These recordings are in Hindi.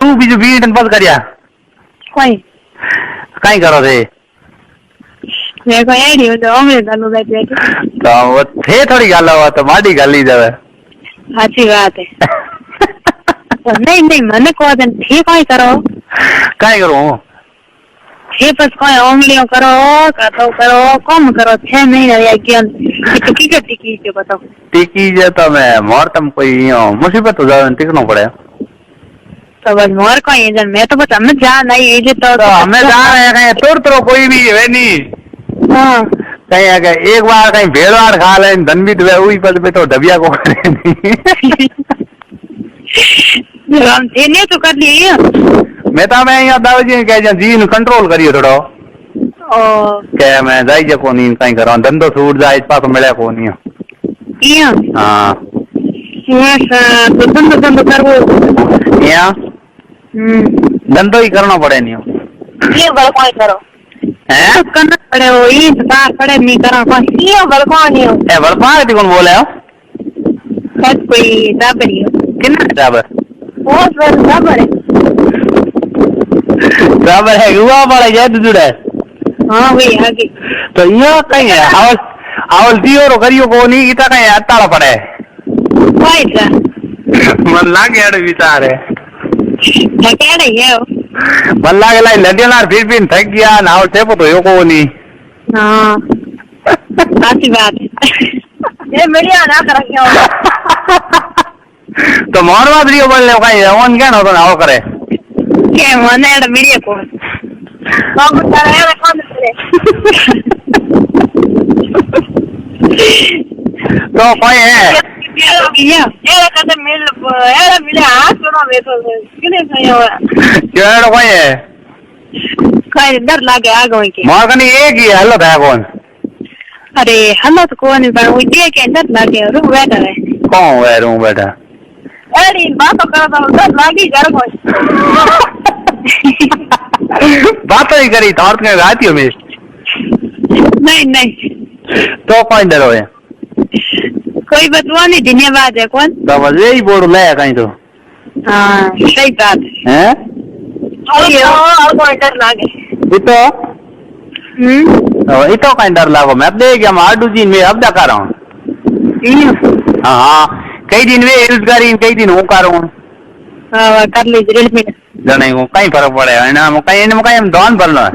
तू बीजू बीट बंद करिया कोई कहीं करो थे मैं कोई आईडी तो हमें चालू रहती है तो वो थे थोड़ी गाल हुआ तो माड़ी गाल ही जावे अच्छी बात है तो नहीं नहीं मैंने कहा था ठीक कोई करो कहीं करो ठीक बस कोई उंगलियों करो करो कम करो 6 महीने या ज्ञान टिकी के बताओ टिकी जे तो मैं मोर तम कोई मुसीबत हो जावे टिकनो पड़े तो बस मोर कोई जन मैं तो बस हमें जा नहीं ये तो हमें जा रहे हैं कहीं तोड़ तोड़ कोई भी है नहीं हाँ कहीं एक बार कहीं भेड़वाड़ खा ले धन भी तो वही पद पे तो डबिया को करे नहीं हम थे नहीं तो कर लिए मैं तो मैं यहाँ दादाजी कह जी कंट्रोल करियो थोड़ो क्या मैं जाई जे को नहीं कहीं करो धंधो छूट जाए इस पास मिले को नहीं हाँ तो धंधो करवो यहाँ धंधो ही करना पड़े नहीं ये बल कोई करो हैं करना पड़े वो ये बात पड़े नहीं करा कोई ये बल कौन है ए बलपार ती कौन बोले हो बस कोई दाबरी हो कितना बराबर बहुत बड़ा दाबर है बराबर है युवा वाला जय जुड़े हाँ वही आगे तो ये कहीं है आवल दियो रो करियो को नहीं इतना कहीं अताड़ा पड़े कोई सा मन लागे अड़ विचार है क्या नहीं है मन लागे लाई लड़ियानार फिर थक गया ना और टेपो तो यो को नहीं हाँ अच्छी बात है ये मीडिया ना कर रखियो तो मोहनबाद रियो बोल ले कहीं ओन क्या ना तो ना वो करे के मने एड मीडिया को हम कर रहे हैं कौन करे तो कोई है ये कदम मिले हाथ सुनो बेटो किने सही हो केड़ो कोई है कोई डर लागे आ गई के मोर कनी एक ही हल्लो था कौन अरे हल्लो तो कौन पर वो ये के डर लागे रू बैठा है कौन है रू बैठा अरे बात कर तो डर लागी घर कोई बात ही करी तो औरत के गाती हो मैं नहीं नहीं तो कौन डरो है कोई बतवा नहीं धन्यवाद है कौन तो बस यही बोल ले कहीं तो हाँ सही बात हैं और कोई डर लागे इतो इतो कहीं डर लागो मैं अब देख हम आडू जी में अब कर रहा हूँ हाँ कई दिन वे रोजगारी कई दिन हूँ कर रहा हूँ कर लीजिए रेडमी नहीं को कहीं फर्क पड़ेगा ना कहीं हम दान भरना है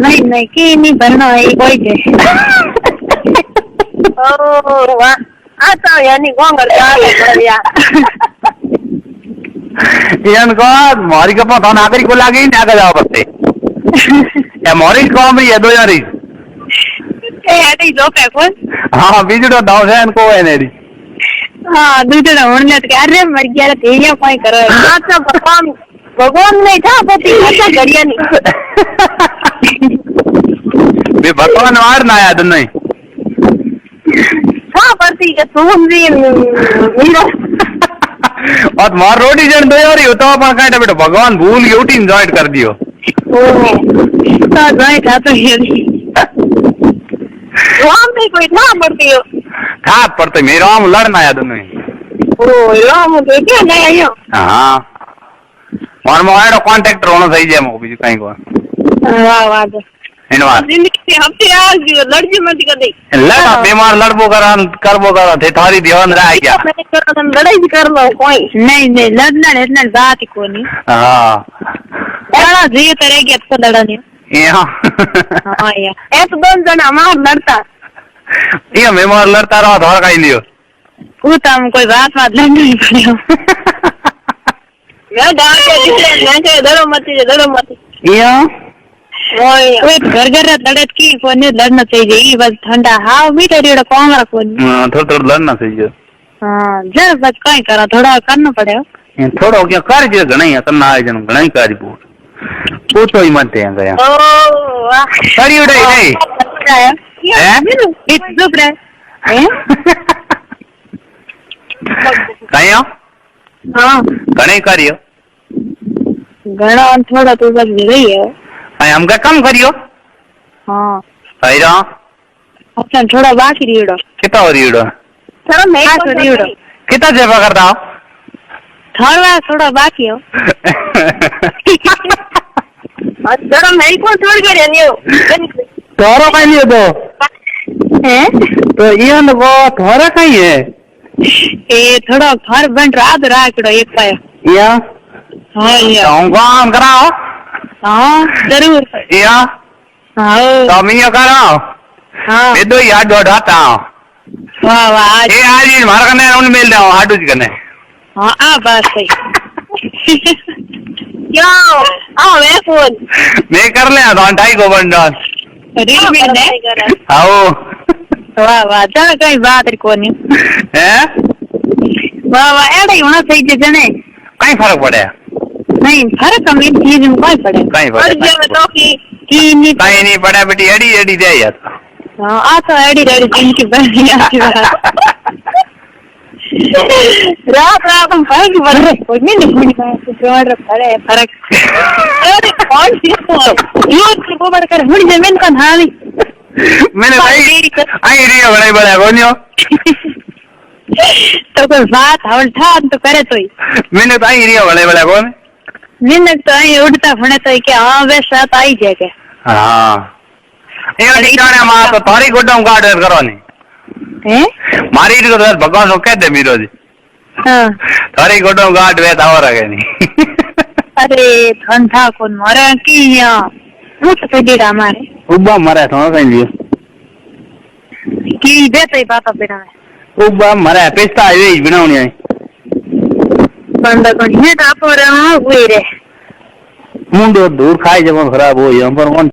नहीं नहीं की नहीं भरना है कोई के ओ वाह आता यानी गोंगर का बढ़िया इनको मोरी के पास नागरी को लागे ही ना जाओ बस्ते या मोरी को हम ये दो यारी ए आदि लोग है कौन हाँ बीजू तो दाव है इनको है नेरी हाँ दूसरा होने तो अरे मर गया तो ये कोई करो अच्छा भगवान नहीं था पति अच्छा गरिया नहीं वे भगवान वार ना याद नहीं हाँ पति के तुम भी मीरा और मार रोटी जन दो यारी होता है पर कहते बेटा भगवान भूल के उठी जॉइंट कर दियो तो जॉइंट था तो ये राम में कोई था पड़ती हो था पड़ते मेरा राम लड़ना याद नहीं ओ राम तो क्या नहीं आयो हाँ और मोबाइल कांटेक्ट होना सही है मुझे भी कहीं को वाह वाह इनवार जिंदगी से हमसे आज लड़जी मत कर दे लड़ा बीमार लड़बो करबो करा थे थारी ध्यान रह गया मैंने करो तुम लड़ाई कर लो कोई नहीं लड़ना इतना बात ही कोनी हाँ लड़ा जी तरह के तो लड़नी यहाँ हाँ यार एक दोन जन हमार लड़ता ये बीमार लड़ता रहा था कहीं लियो वो तो हम कोई बात लड़ना नहीं पड़ेगा मैं डाल के मैं के दरो मत यहाँ ओए घर लड़त की कोने लड़ना चाहिए ये बस ठंडा हाँ मीठा रेड़ा कौन कोनी थोड़ा लड़ना चाहिए हाँ जरा बस कहीं करा थोड़ा करना पड़ेगा थोड़ा क्या कार्य जो घना ही करना है जन घना ही कार्य पूछो ही मत है गया ओ वाह सड़ी उड़ाई नहीं हैं चुप रहे हैं कहीं हो हाँ घने कार्य घना थोड़ा तो बस गई है हम क्या कम करियो हाँ सही रहा अच्छा थोड़ा बाकी रीड़ो कितना हो रीड़ो चलो मैं रीड़ो कितना जेबा करता हो थोड़ा बाकी हो थोड़ा मेरी को छोड़ के रहनी हो तोरो कहीं नहीं तो हैं तो ये न वो तोरा कहीं है ए थोड़ा घर बन रहा कड़ो एक पाया या हाँ या काम कराओ हाँ जरूर या हाँ तो मैं कराओ हाँ ये तो याद जोड़ाता वाह वाह ये आज ही मार करने उन मिल जाओ हाडू जी करने हाँ आ बात सही क्यों आओ मैं फोन मैं कर ले तो ढाई को बन जाओ रील भी नहीं आओ वाह वाह चल कहीं बात को नहीं हैं वाह वाह ऐसा ही होना चाहिए जने कहीं फर्क पड़े नहीं फर्क हम इन चीज में कोई पड़े कहीं पड़े तो की नहीं कहीं नहीं पड़ा बेटी एडी एडी दे यार हाँ आ तो एडी रेडी दिन की बढ़िया की बात रात रात हम फर्क पड़ रहे कोई नहीं निकली बात जोड़ पड़े फर्क अरे कौन सी ये को बढ़कर मुड़ जमीन का नाली मैंने भाई आई रिया बड़े बड़े बोनियो तो कोई बात हवल ठान तो करे तो ही मैंने तो आई रिया बड़े बड़े बोन मिनट तो आई उड़ता फने तो क्या हाँ वैसा तो आई जाएगा हाँ ये निकाले मां तो थारी गोडम गार्डन करो नहीं हैं मारी तो भगवान को कह दे मीरो जी हाँ थारी गोडम गार्ड वे तावर है नहीं अरे ठंडा कौन मरे की यहाँ मुझ पे डेरा मारे उब्बा मरे तो कहीं लियो की देते ही बात बिना में उब्बा मरे पेस्ता ये बनाऊनी है बंदा कौन है तो आप और हुए रे मुंडो दूर खाए जब खराब हो यहाँ पर कौन